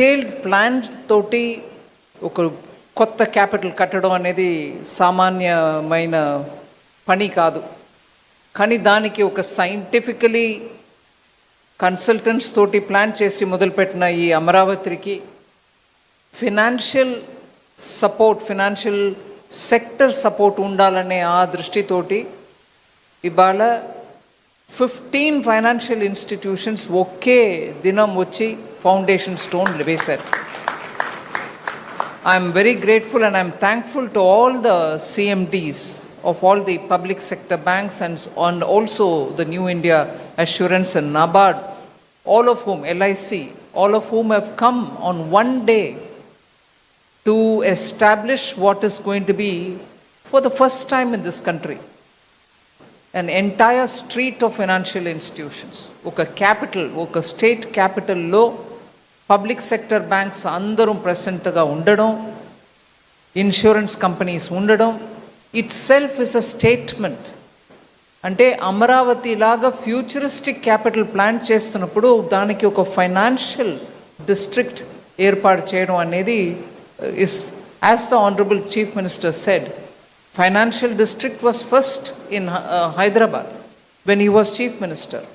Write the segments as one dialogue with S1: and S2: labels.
S1: Detailed plan తోటి ఒక కొత్త క్యాపిటల్ కట్టడం అనేది సామాన్యమైన పని కాదు. కానీ దానికి ఒక సైంటిఫికలీ కన్సల్టెంట్స్ తోటి ప్లాన్ చేసి మొదలుపెట్టిన ఈ అమరావతికి financial support, financial sector support ఉండాలనే ఆ దృష్టితోటి ఇవాళ 15 ఫైనాన్షియల్ ఇన్స్టిట్యూషన్స్ ఒకే దినం వచ్చి ఫౌండేషన్ స్టోన్ వేశారు. I'm very grateful and I'm thankful to all the CMDs of all the public sector banks and also the New India Assurance and NABARD, all of whom, LIC, all of whom have come on one day to establish what is going to be, for the first time in this country, an entire street of financial institutions. Oka capital, oka state capital lo public sector banks andarum present ga undadam, insurance companies undadam itself is a statement. అంటే అమరావతి లాగా futuristic capital plan చేస్తున్నప్పుడు దానికి ఒక financial district ఏర్పాటు చేయడం అనేది is, as the honourable chief minister said, financial district was first in Hyderabad when he was chief minister.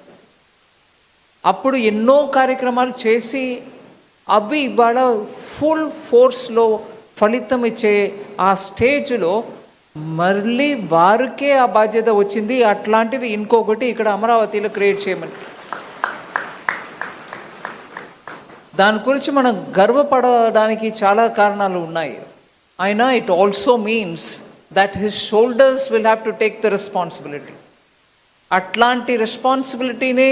S1: అప్పుడు ఎన్నో కార్యక్రమాలు చేసి అవి ఇవాళ ఫుల్ ఫోర్స్లో ఫలితం ఇచ్చే ఆ స్టేజ్లో మళ్ళీ వారికే ఆ బాధ్యత వచ్చింది. అట్లాంటిది ఇంకొకటి ఇక్కడ అమరావతిలో క్రియేట్ చేయమని, దాని గురించి మనం గర్వపడడానికి చాలా కారణాలు ఉన్నాయి. అయినా it also means that his shoulders will have to take the responsibility. అట్లాంటి రెస్పాన్సిబిలిటీని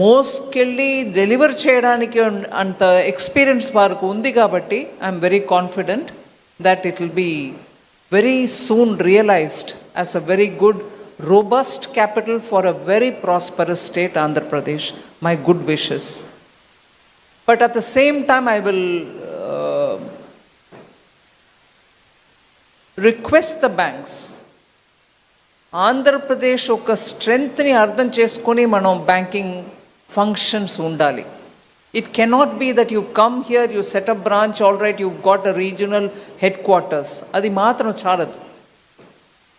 S1: మోసుకెళ్ళి డెలివర్ చేయడానికి అంత ఎక్స్పీరియన్స్ వారికి ఉంది. కాబట్టి I'm very confident that it will be very soon realized as a very good, robust capital for a very prosperous state, Andhra Pradesh. My good wishes. But at the same time, I will request the banks, Andhra Pradesh oka strength ni ardham cheskoni manam banking functions undali. It cannot be that you've come here, you set up branch, all right, you've got a regional headquarters. అది మాత్రం చాలదు.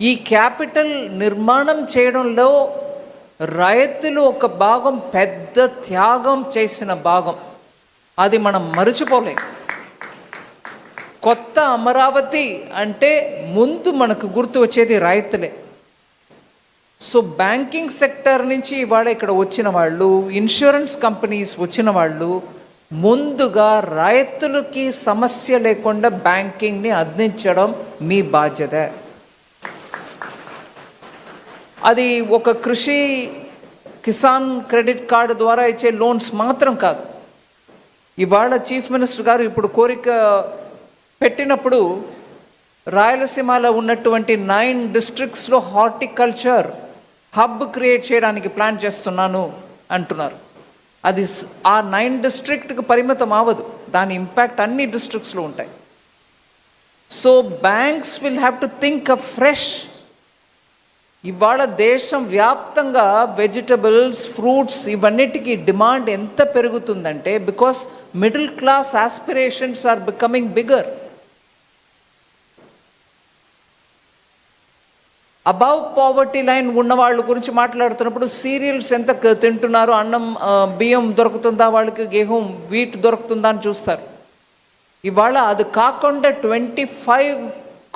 S1: ఈ capital నిర్మాణం చేయడంలో రైతులు ఒక భాగం, పెద్ద త్యాగం చేసిన భాగం, అది మనం మరచిపోలేం. కొత్త అమరావతి అంటే ముందు మనకు గుర్తు వచ్చేది రైతులే. సో బ్యాంకింగ్ సెక్టర్ నుంచి ఇవాళ ఇక్కడ వచ్చిన వాళ్ళు, ఇన్సూరెన్స్ కంపెనీస్ వచ్చిన వాళ్ళు ముందుగా రైతులకి సమస్య లేకుండా బ్యాంకింగ్ని అందించడం మీ బాధ్యత. అది ఒక కృషి కిసాన్ క్రెడిట్ కార్డు ద్వారా ఇచ్చే లోన్స్ మాత్రం కాదు. ఇవాళ చీఫ్ మినిస్టర్ గారు ఇప్పుడు కోరిక పెట్టినప్పుడు రాయలసీమలో ఉన్నటువంటి 9 డిస్ట్రిక్ట్స్లో హార్టికల్చర్ హబ్ క్రియేట్ చేయడానికి ప్లాన్ చేస్తున్నాను అంటున్నారు. అది ఆ 9 డిస్ట్రిక్ట్కి పరిమితం అవ్వదు, దాని ఇంపాక్ట్ అన్ని డిస్ట్రిక్ట్స్లో ఉంటాయి. So banks will have to think a fresh. ఇవాళ దేశం వ్యాప్తంగా వెజిటబుల్స్, ఫ్రూట్స్ ఇవన్నిటికీ డిమాండ్ ఎంత పెరుగుతుందంటే because middle class aspirations are becoming bigger. Above poverty line ఉన్న వాళ్ళ గురించి మాట్లాడుతున్నప్పుడు సీరియల్స్ ఎంత తింటున్నారు, అన్నం బియ్యం దొరుకుతుందా వాళ్ళకి, గేహం వీట్ దొరుకుతుందా అని చూస్తారు. ఇవాళ అది కాకుండా 25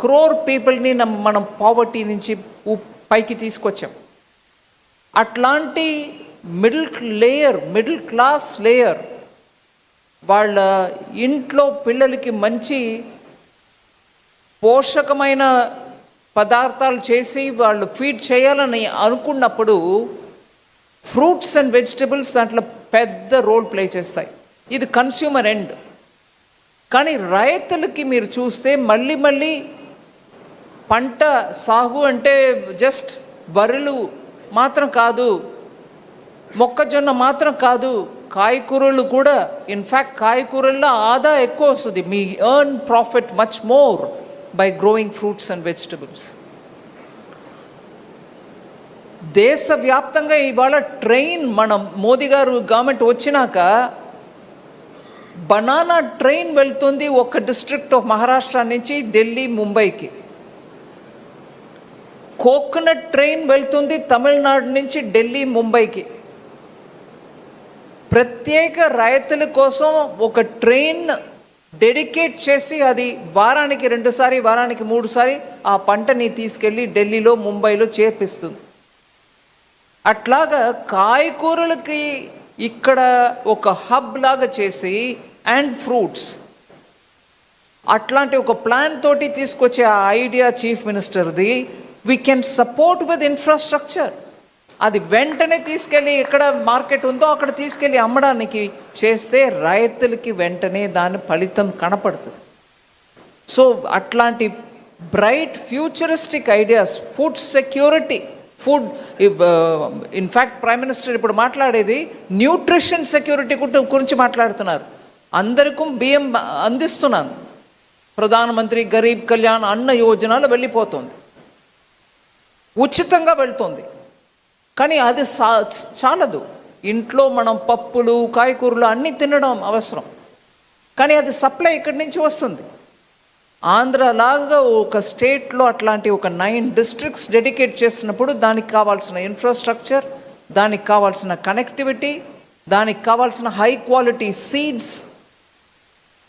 S1: crore పీపుల్ని మనం పావర్టీ నుంచి పైకి తీసుకొచ్చాం. అట్లాంటి మిడిల్ క్లాస్ లేయర్ వాళ్ళ ఇంట్లో పిల్లలకి మంచి పోషకమైన పదార్థాలు చేసి వాళ్ళు ఫీడ్ చేయాలని అనుకున్నప్పుడు ఫ్రూట్స్ అండ్ వెజిటబుల్స్ దాంట్లో పెద్ద రోల్ ప్లే చేస్తాయి. ఇది కన్స్యూమర్ ఎండ్. కానీ రైతులకి మీరు చూస్తే మళ్ళీ పంట సాగు అంటే జస్ట్ వరులు మాత్రం కాదు, మొక్కజొన్న మాత్రం కాదు, కాయకూరలు కూడా. ఇన్ఫ్యాక్ట్ కాయకూరల్లో ఆదా ఎక్కువ వస్తుంది. మీ earn profit much more by growing fruits and vegetables. దేశవ్యాప్తంగా ఇవాళ ట్రైన్, మనం మోదీ గారు గవర్నమెంట్ వచ్చినాక బనానా ట్రైన్ వెళ్తుంది ఒక డిస్ట్రిక్ట్ ఆఫ్ మహారాష్ట్ర నుంచి ఢిల్లీ ముంబైకి. కోకోనట్ ట్రైన్ వెళ్తుంది తమిళనాడు నుంచి ఢిల్లీ ముంబైకి. ప్రత్యేక రైతుల కోసం ఒక ట్రైన్ డెడికేట్ చేసి అది వారానికి 2 సారి వారానికి 3 సారి ఆ పంటని తీసుకెళ్ళి ఢిల్లీలో ముంబైలో చేర్పిస్తుంది. అట్లాగా కాయగూరలకి ఇక్కడ ఒక హబ్ లాగా చేసి అండ్ ఫ్రూట్స్ అట్లాంటి ఒక ప్లాన్ తోటి తీసుకొచ్చే ఆ ఐడియా చీఫ్ మినిస్టర్ది. We can support with infrastructure. అది వెంటనే తీసుకెళ్ళి ఎక్కడ మార్కెట్ ఉందో అక్కడ తీసుకెళ్ళి అమ్మడానికి చేస్తే రైతులకి వెంటనే దాని ఫలితం కనపడుతుంది. సో అట్లాంటి bright futuristic ideas, food security, food in fact prime minister ఇప్పుడు మాట్లాడేది న్యూట్రిషన్ సెక్యూరిటీ గురించి మాట్లాడుతున్నారు. అందరికీ బియ్యం అందిస్తున్నాను, ప్రధానమంత్రి గరీబ్ కళ్యాణ్ అన్న యోజనలో వెళ్ళిపోతుంది, ఉచితంగా వెళ్తుంది. కానీ అది చాలదు. ఇంట్లో మనం పప్పులు కాయకూరలు అన్నీ తినడం అవసరం, కానీ అది సప్లై ఇక్కడి నుంచి వస్తుంది. ఆంధ్రలాగా ఒక స్టేట్లో అట్లాంటి ఒక 9 డిస్ట్రిక్ట్స్ డెడికేట్ చేసినప్పుడు దానికి కావాల్సిన ఇన్ఫ్రాస్ట్రక్చర్, దానికి కావాల్సిన కనెక్టివిటీ, దానికి కావాల్సిన హై క్వాలిటీ సీడ్స్,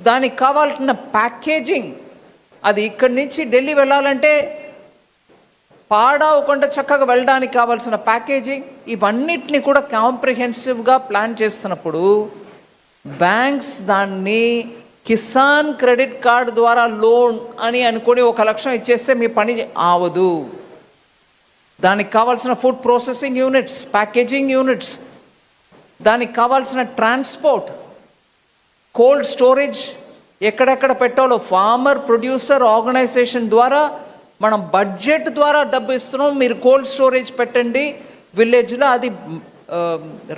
S1: దానికి కావాల్సిన ప్యాకేజింగ్, అది ఇక్కడి నుంచి ఢిల్లీ వెళ్ళాలంటే పాడవకుండా చక్కగా వెళ్ళడానికి కావాల్సిన ప్యాకేజింగ్, ఇవన్నిటిని కూడా కాంప్రిహెన్సివ్గా ప్లాన్ చేస్తున్నప్పుడు బ్యాంక్స్ దాన్ని కిసాన్ క్రెడిట్ కార్డు ద్వారా లోన్ అని అనుకొని 1 లక్షం ఇచ్చేస్తే మీ పని ఆవదు. దానికి కావాల్సిన food processing units, packaging units, దానికి కావాల్సిన ట్రాన్స్పోర్ట్, కోల్డ్ స్టోరేజ్ ఎక్కడెక్కడ పెట్టాలో ఫార్మర్ ప్రొడ్యూసర్ ఆర్గనైజేషన్ ద్వారా మనం బడ్జెట్ ద్వారా డబ్బు ఇస్తున్నాం, మీరు కోల్డ్ స్టోరేజ్ పెట్టండి విలేజ్లో. అది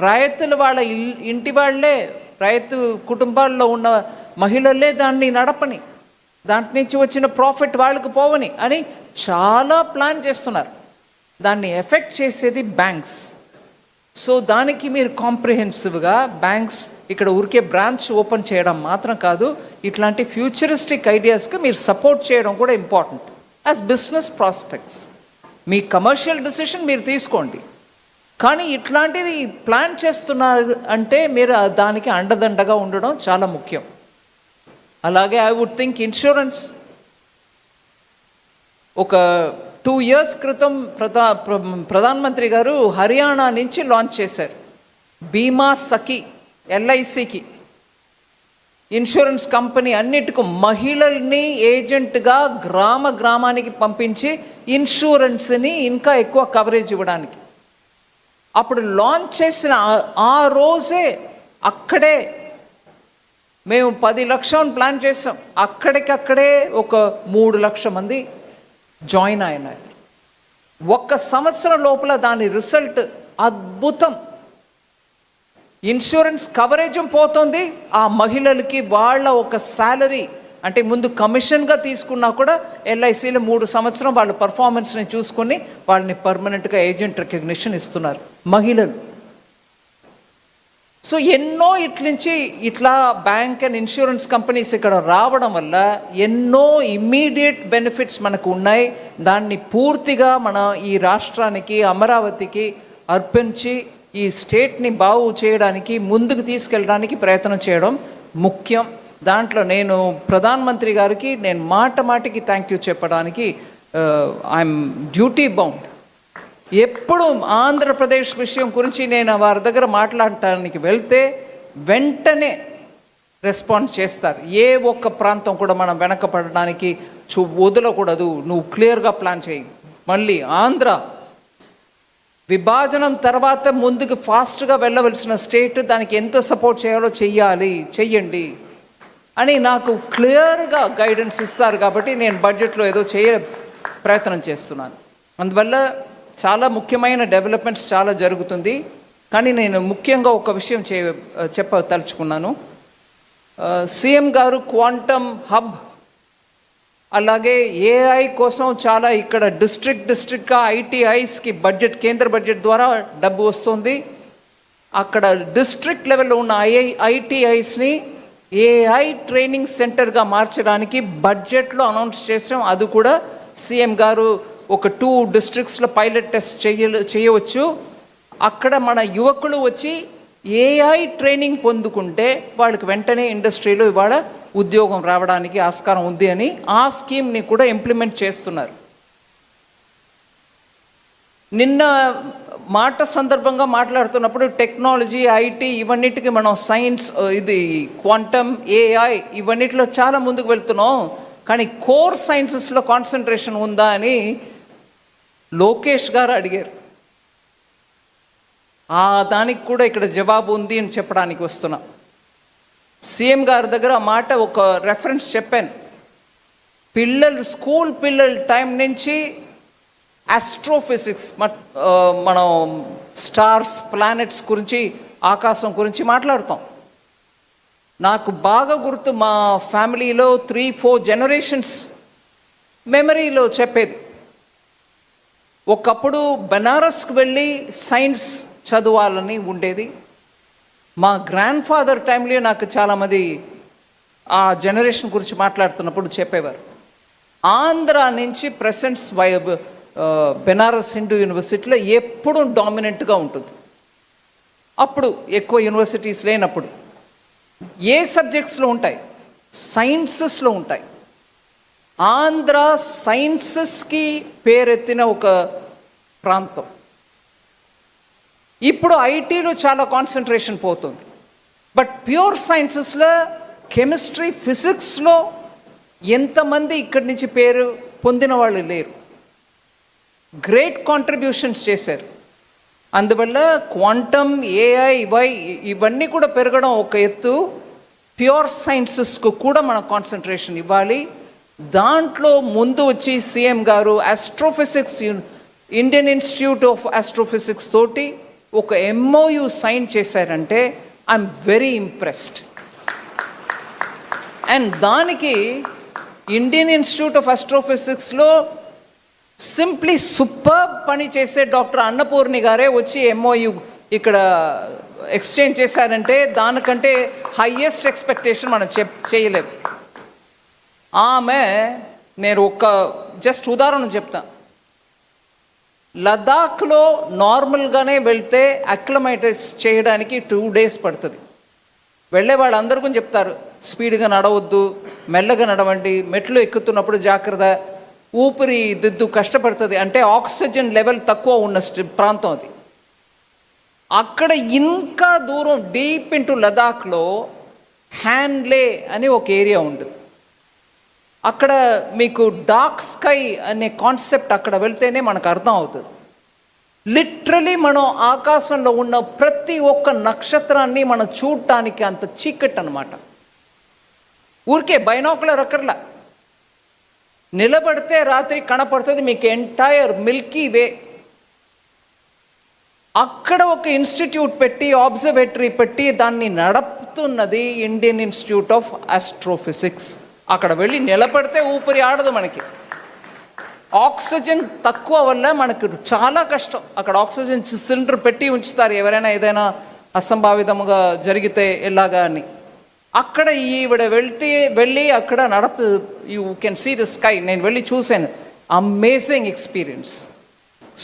S1: రైతులు వాళ్ళ ఇంటి వాళ్ళే, రైతు కుటుంబాల్లో ఉన్న మహిళలే దాన్ని నడపని, దాంట్ నుంచి వచ్చిన ప్రాఫిట్ వాళ్ళకి పోవని అని చాలా ప్లాన్ చేస్తున్నారు. దాన్ని ఎఫెక్ట్ చేసేది బ్యాంక్స్. సో దానికి మీరు కాంప్రిహెన్సివ్గా బ్యాంక్స్ ఇక్కడ ఊరికే బ్రాంచ్ ఓపెన్ చేయడం మాత్రం కాదు, ఇట్లాంటి ఫ్యూచరిస్టిక్ ఐడియాస్కి మీరు సపోర్ట్ చేయడం కూడా ఇంపార్టెంట్ యాజ్ బిజినెస్ ప్రాస్పెక్ట్స్. మీ కమర్షియల్ డెసిషన్ మీరు తీసుకోండి, కానీ ఇట్లాంటిది ప్లాన్ చేస్తున్నారు అంటే మీరు దానికి అండదండగా ఉండడం చాలా ముఖ్యం. అలాగే ఐ వుడ్ థింక్ ఇన్సూరెన్స్ ఒక 2 years క్రితం ప్రధానమంత్రి గారు హర్యానా నుంచి లాంచ్ చేశారు బీమా సఖీ, LICకి ఇన్సూరెన్స్ కంపెనీ అన్నిటికీ మహిళల్ని ఏజెంట్గా గ్రామానికి పంపించి ఇన్సూరెన్స్ని ఇంకా ఎక్కువ కవరేజ్ ఇవ్వడానికి. అప్పుడు లాంచ్ చేసిన ఆ రోజే అక్కడే మేము 10 లక్షలు ప్లాన్ చేసాం, అక్కడికక్కడే ఒక 3 లక్షల మంది జాయిన్ అయినారు. 1 సంవత్సరం లోపల దాని రిజల్ట్ అద్భుతం. ఇన్సూరెన్స్ కవరేజ్ పోతుంది, ఆ మహిళలకి వాళ్ళ ఒక శాలరీ అంటే ముందు కమిషన్గా తీసుకున్నా కూడా LICలో 3 సంవత్సరం వాళ్ళ పర్ఫార్మెన్స్ని చూసుకొని వాళ్ళని పర్మనెంట్గా ఏజెంట్ రికగ్నిషన్ ఇస్తున్నారు మహిళలు. సో ఎన్నో ఇట్లా బ్యాంక్ అండ్ ఇన్సూరెన్స్ కంపెనీస్ ఇక్కడ రావడం వల్ల ఎన్నో ఇమ్మీడియట్ బెనిఫిట్స్ మనకు ఉన్నాయి. దాన్ని పూర్తిగా మన ఈ రాష్ట్రానికి, అమరావతికి అర్పించి ఈ స్టేట్ని బాగు చేయడానికి, ముందుకు తీసుకెళ్ళడానికి ప్రయత్నం చేయడం ముఖ్యం. దాంట్లో నేను ప్రధానమంత్రి గారికి నేను మాటికి థ్యాంక్ యూ చెప్పడానికి ఐఎమ్ డ్యూటీ బౌండ్. ఎప్పుడు ఆంధ్రప్రదేశ్ విషయం గురించి నేను వారి దగ్గర మాట్లాడటానికి వెళ్తే వెంటనే రెస్పాన్స్ చేస్తారు. ఏ ఒక్క ప్రాంతం కూడా మనం వెనకపడడానికి వదలకూడదు, నువ్వు క్లియర్గా ప్లాన్ చేయి. మళ్ళీ ఆంధ్ర విభజనం తర్వాత ముందుకు ఫాస్ట్గా వెళ్ళవలసిన స్టేట్, దానికి ఎంత సపోర్ట్ చేయాలో చెయ్యండి అని నాకు క్లియర్గా గైడెన్స్ ఇస్తారు. కాబట్టి నేను బడ్జెట్లో ఏదో ప్రయత్నం చేస్తున్నాను. అందువల్ల చాలా ముఖ్యమైన డెవలప్మెంట్స్ చాలా జరుగుతుంది. కానీ నేను ముఖ్యంగా ఒక విషయం చెప్పదలుచుకున్నాను. సీఎం గారు క్వాంటమ్ హబ్, అలాగే AI కోసం చాలా ఇక్కడ డిస్ట్రిక్ట్గా ITIస్కి బడ్జెట్, కేంద్ర బడ్జెట్ ద్వారా డబ్బు వస్తుంది. అక్కడ డిస్ట్రిక్ట్ లెవెల్లో ఉన్న ITIస్ని ఏఐ ట్రైనింగ్ సెంటర్గా మార్చడానికి బడ్జెట్లో అనౌన్స్ చేసాం. అది కూడా సీఎం గారు ఒక 2 డిస్ట్రిక్ట్స్లో పైలట్ టెస్ట్ చేయవచ్చు. అక్కడ మన యువకులు వచ్చి ఏఐ ట్రైనింగ్ పొందుకుంటే వాళ్ళకి వెంటనే ఇండస్ట్రీలో ఇవాళ ఉద్యోగం రావడానికి ఆస్కారం ఉంది అని ఆ స్కీమ్ని కూడా ఇంప్లిమెంట్ చేస్తున్నారు. నిన్న మాట సందర్భంగా మాట్లాడుతున్నప్పుడు టెక్నాలజీ, ఐటీ ఇవన్నిటికీ మనం సైన్స్, ఇది క్వాంటమ్, ఏఐ ఇవన్నిటిలో చాలా ముందుకు వెళ్తున్నాం. కానీ కోర్ సైన్సెస్లో కాన్సన్ట్రేషన్ ఉందా అని లోకేష్ గారు అడిగారు. దానికి కూడా ఇక్కడ జవాబు ఉంది అని చెప్పడానికి వస్తున్నా. సీఎం గారి దగ్గర ఆ మాట ఒక రెఫరెన్స్ చెప్పాను. స్కూల్ పిల్లల టైం నుంచి ఆస్ట్రోఫిజిక్స్, మనం స్టార్స్, ప్లానెట్స్ గురించి, ఆకాశం గురించి మాట్లాడుతాం. నాకు బాగా గుర్తు, మా ఫ్యామిలీలో 3-4 జనరేషన్స్ మెమరీలో చెప్పేది. ఒకప్పుడు బెనారస్కి వెళ్ళి సైన్స్ చదవాలని ఉండేది. మా గ్రాండ్ ఫాదర్ టైంలో నాకు చాలామంది ఆ జనరేషన్ గురించి మాట్లాడుతున్నప్పుడు చెప్పేవారు. ఆంధ్ర నుంచి ప్రెసెంట్స్ బెనారస్ హిందూ యూనివర్సిటీలో ఎప్పుడూ డామినెంట్గా ఉంటుంది. అప్పుడు ఎక్కువ యూనివర్సిటీస్ లేనప్పుడు ఏ సబ్జెక్ట్స్లో ఉంటాయి? సైన్సెస్లో ఉంటాయి. ఆంధ్ర సైన్సెస్కి పేరెత్తిన ఒక ప్రాంతం. ఇప్పుడు ఐటీలో చాలా కాన్సన్ట్రేషన్ పోతుంది. బట్ ప్యూర్ సైన్సెస్లో కెమిస్ట్రీ, ఫిజిక్స్లో ఎంతమంది ఇక్కడి నుంచి పేరు పొందిన వాళ్ళు లేరు. గ్రేట్ కాంట్రిబ్యూషన్స్ చేశారు. అందువల్ల క్వాంటమ్, ఏఐ, ఇవన్నీ కూడా పెరగడం ఒక ఎత్తు. ప్యూర్ సైన్సెస్కు కూడా మనం కాన్సన్ట్రేషన్ ఇవ్వాలి. దాంట్లో ముందు వచ్చి సీఎం గారు astrophysics, Indian institute of astrophysics తోటి ఒక MOU సైన్ చేశారంటే ఐఎమ్ వెరీ ఇంప్రెస్డ్. అండ్ దానికి ఇండియన్ ఇన్స్టిట్యూట్ ఆఫ్ ఆస్ట్రోఫిజిక్స్లో సింప్లీ సూపర్ పని చేసే డాక్టర్ అన్నపూర్ణి గారే వచ్చి MOU ఇక్కడ ఎక్స్చేంజ్ చేశారంటే దానికంటే హైయెస్ట్ ఎక్స్పెక్టేషన్ మనం చేయలేము. ఆమె, నేను ఒక జస్ట్ ఉదాహరణ చెప్తా. లదాఖ్లో నార్మల్గానే వెళ్తే అక్లమైటైజ్ చేయడానికి 2 days పడుతుంది. వెళ్ళే వాళ్ళందరూ కూడా చెప్తారు, స్పీడ్గా నడవద్దు, మెల్లగా నడవండి, మెట్లు ఎక్కుతున్నప్పుడు జాగ్రత్త, ఊపిరి దిద్దు కష్టపడుతుంది. అంటే ఆక్సిజన్ లెవెల్ తక్కువ ఉన్న ప్రాంతం అది. అక్కడ ఇంకా దూరం డీప్ ఇంటూ లదాఖ్లో హ్యాన్లే అని ఒక ఏరియా ఉంటుంది. అక్కడ మీకు డార్క్ స్కై అనే కాన్సెప్ట్ అక్కడ వెళ్తేనే మనకు అర్థం అవుతుంది. లిటరలీ మనం ఆకాశంలో ఉన్న ప్రతి ఒక్క నక్షత్రాన్ని మనం చూడటానికి అంత చీకటి అన్నమాట. ఊరికే బైనాకులర్ అక్కర్లా, నిలబడితే రాత్రి కనపడుతుంది మీకు ఎంటైర్ మిల్కీ వే. అక్కడ ఒక ఇన్స్టిట్యూట్ పెట్టి, ఆబ్జర్వేటరీ పెట్టి దాన్ని నడుపుతున్నది ఇండియన్ ఇన్స్టిట్యూట్ ఆఫ్ ఆస్ట్రోఫిజిక్స్. అక్కడ వెళ్ళి నిలబడితే ఊపిరి ఆడదు మనకి. ఆక్సిజన్ తక్కువ వల్ల మనకు చాలా కష్టం. అక్కడ ఆక్సిజన్ సిలిండర్ పెట్టి ఉంచుతారు ఎవరైనా ఏదైనా అసంభావితముగా జరిగితే ఎలాగా అని. అక్కడ ఈవిడ వెళ్ళి అక్కడ you can see the sky. నేను వెళ్ళి చూశాను, అమేజింగ్ ఎక్స్పీరియన్స్.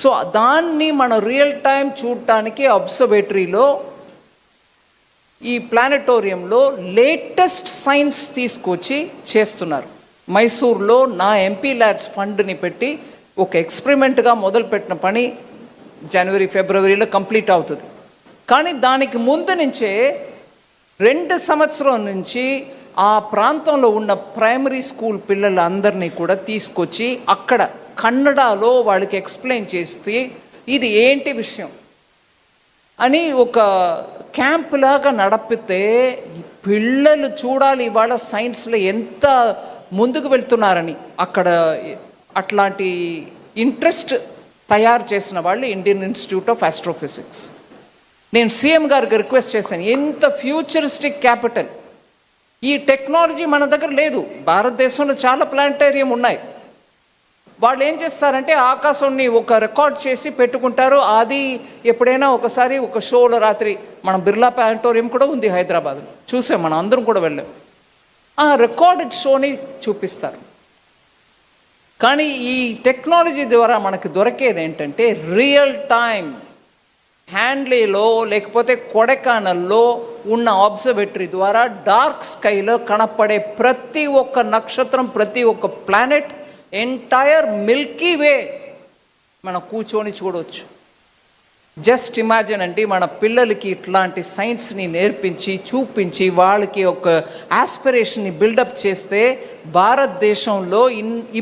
S1: సో దాన్ని మనం రియల్ టైం చూడటానికి అబ్జర్వేటరీలో, ఈ ప్లానెటోరియంలో లేటెస్ట్ సైన్స్ తీసుకొచ్చి చేస్తున్నారు. మైసూర్లో నా MP ల్యాబ్స్ ఫండ్ని పెట్టి ఒక ఎక్స్పెరిమెంట్గా మొదలుపెట్టిన పని జనవరి, ఫిబ్రవరిలో కంప్లీట్ అవుతుంది. కానీ దానికి ముందు నుంచే 2 సంవత్సరం నుంచి ఆ ప్రాంతంలో ఉన్న ప్రైమరీ స్కూల్ పిల్లలందరినీ కూడా తీసుకొచ్చి అక్కడ కన్నడలో వాళ్ళకి ఎక్స్ప్లెయిన్ చేస్తే ఇది ఏంటి విషయం అని ఒక క్యాంప్ లాగా నడిపితే పిల్లలు చూడాలి ఇవాళ సైన్స్లో ఎంత ముందుకు వెళ్తున్నారని. అక్కడ అట్లాంటి ఇంట్రెస్ట్ తయారు చేసిన వాళ్ళు ఇండియన్ ఇన్స్టిట్యూట్ ఆఫ్ ఆస్ట్రోఫిజిక్స్. నేను సీఎం గారికి రిక్వెస్ట్ చేశాను, ఎంత ఫ్యూచరిస్టిక్ క్యాపిటల్, ఈ టెక్నాలజీ మన దగ్గర లేదు. భారతదేశంలో చాలా ప్లానెటేరియం ఉన్నాయి, వాళ్ళు ఏం చేస్తారంటే ఆకాశాన్ని ఒక రికార్డ్ చేసి పెట్టుకుంటారు. అది ఎప్పుడైనా ఒకసారి ఒక షోలో రాత్రి మన బిర్లా ప్లానిటోరియం కూడా ఉంది హైదరాబాద్లో, చూసాం, మనం అందరం కూడా వెళ్ళాం. ఆ రికార్డెడ్ షోని చూపిస్తారు. కానీ ఈ టెక్నాలజీ ద్వారా మనకు దొరికేది ఏంటంటే రియల్ టైం హ్యాండ్లీలో లేకపోతే కొడైకెనాల్లో ఉన్న అబ్జర్వేటరీ ద్వారా డార్క్ స్కైలో కనపడే ప్రతి ఒక్క నక్షత్రం, ప్రతి ఒక్క ప్లానెట్, ఎంటైర్ మిల్కీ వే మనం కూర్చొని చూడవచ్చు. జస్ట్ ఇమాజిన్ అండి, మన పిల్లలకి ఇట్లాంటి సైన్స్ని నేర్పించి చూపించి వాళ్ళకి ఒక ఆస్పిరేషన్ని బిల్డప్ చేస్తే భారతదేశంలో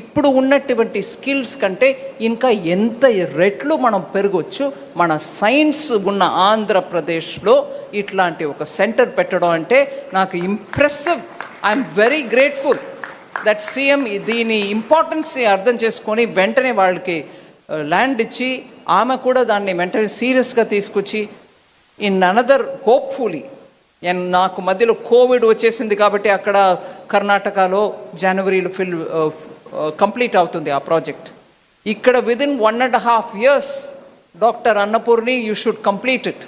S1: ఇప్పుడు ఉన్నటువంటి స్కిల్స్ కంటే ఇంకా ఎంత రెట్లు మనం పెరగవచ్చు. మన సైన్స్ ఉన్న ఆంధ్రప్రదేశ్లో ఇట్లాంటి ఒక సెంటర్ పెట్టడం అంటే నాకు impressive. I'm very grateful that CM దీని ఇంపార్టెన్స్ని అర్థం చేసుకొని వెంటనే వాళ్ళకి ల్యాండ్ ఇచ్చి ఆమె కూడా దాన్ని వెంటనే సీరియస్గా తీసుకొచ్చి ఇన్ అనదర్ హోప్ఫుల్లీ, నాకు మధ్యలో కోవిడ్ వచ్చేసింది కాబట్టి అక్కడ కర్ణాటకలో జనవరిలో కంప్లీట్ అవుతుంది ఆ ప్రాజెక్ట్. ఇక్కడ within 1.5 years doctor Annapurni you should complete it.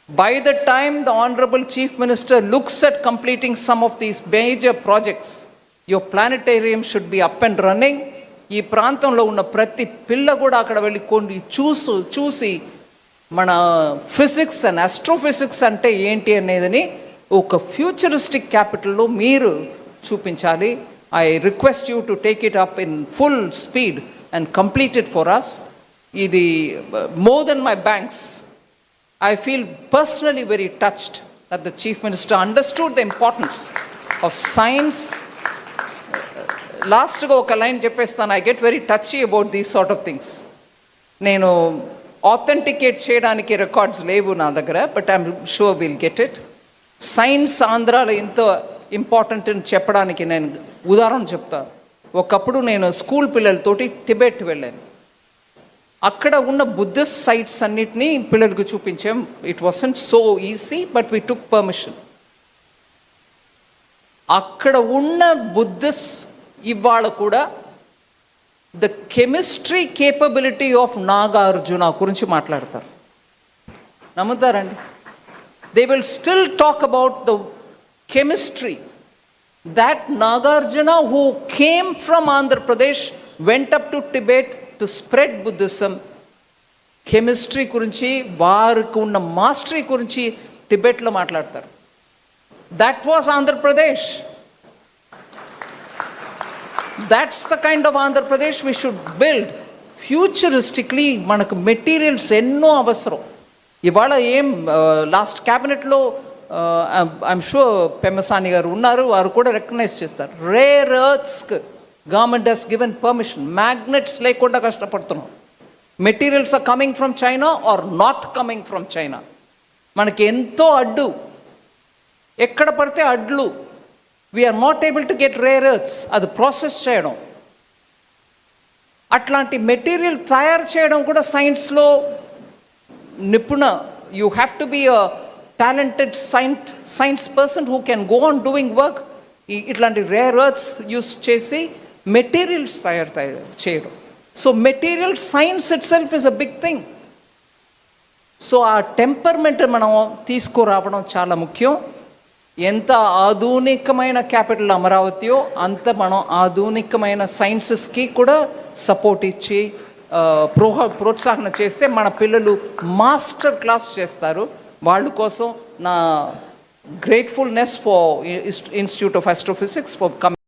S1: By the time the honourable chief minister looks at completing some of these major projects, your planetarium should be up and running. ఈ ప్రాంతంలో ఉన్న ప్రతి పిల్ల కూడా అక్కడ వెళ్ళి కొన్ని చూసి మన ఫిజిక్స్ అండ్ ఆస్ట్రోఫిజిక్స్ అంటే ఏంటి అనేదని ఒక ఫ్యూచరిస్టిక్ క్యాపిటల్లో మీరు చూపించాలి. I request you to take it up in full speed and complete it for us. ఇది more than my banks. I feel personally very touched that the chief minister understood the importance of science. లాస్ట్గా ఒక line చెప్పేస్తాను. I get very touchy about these sort of things. నేను authenticate చేయడానికి records లేవు నా దగ్గర, but I'm sure will get it. Science ఆంధ్రాలో ఎంతో ఇంపార్టెంట్ అని చెప్పడానికి నేను ఉదాహరణ చెప్తాను. ఒకప్పుడు నేను స్కూల్ పిల్లలతోటి టిబెట్ వెళ్ళాను. అక్కడ ఉన్న బుద్ధిస్ట్ సైట్స్ అన్నిటినీ పిల్లలకు చూపించాం. It wasn't so easy, but we took permission. అక్కడ ఉన్న బుద్ధిస్ట్ ఇవాళ కూడా the chemistry capability of Nagarjuna గురించి మాట్లాడతారు. నమ్ముతారండి? They will still talk about the chemistry that Nagarjuna who came from Andhra Pradesh went up to Tibet to spread Buddhism. Chemistry గురించి, వారికి ఉన్న మాస్టరీ గురించి టిబెట్లో మాట్లాడతారు. That was Andhra Pradesh. That's the kind of Andhra Pradesh we should build. Futuristically మనకు materials ఎన్నో అవసరం. ఇవాళ ఏం లాస్ట్ క్యాబినెట్లో ఐఎమ్ షూర్ పెమ్మసాని గారు ఉన్నారు, వారు కూడా రికగ్నైజ్ చేస్తారు. రేర్ ఎర్త్స్కి government has given permission. Magnets లేకుండా కష్టపడుతున్నాం. Materials are coming from China or not coming from China. మనకి ఎంతో అడ్డు, ఎక్కడ పడితే అడ్లు. We're not able to get rare earths. అది ప్రాసెస్ చేయడం, అట్లాంటి మెటీరియల్ తయారు చేయడం కూడా సైన్స్లో నిపుణ. You have to be a talented science person who can go on doing work. ఇట్లాంటి రేర్ ఎర్త్స్ యూస్ చేసి మెటీరియల్స్ తయారు చేయడం. So material science itself is a big thing. So ఆ టెంపర్మెంట్ మనం తీసుకురావడం చాలా ముఖ్యం. ఎంత ఆధునికమైన క్యాపిటల్ అమరావతియో అంత మనం ఆధునికమైన సైన్సెస్కి కూడా సపోర్ట్ ఇచ్చి ప్రోత్సాహన చేస్తే మన పిల్లలు మాస్టర్ క్లాస్ చేస్తారు. వాళ్ళ కోసం నా gratefulness for institute of astrophysics for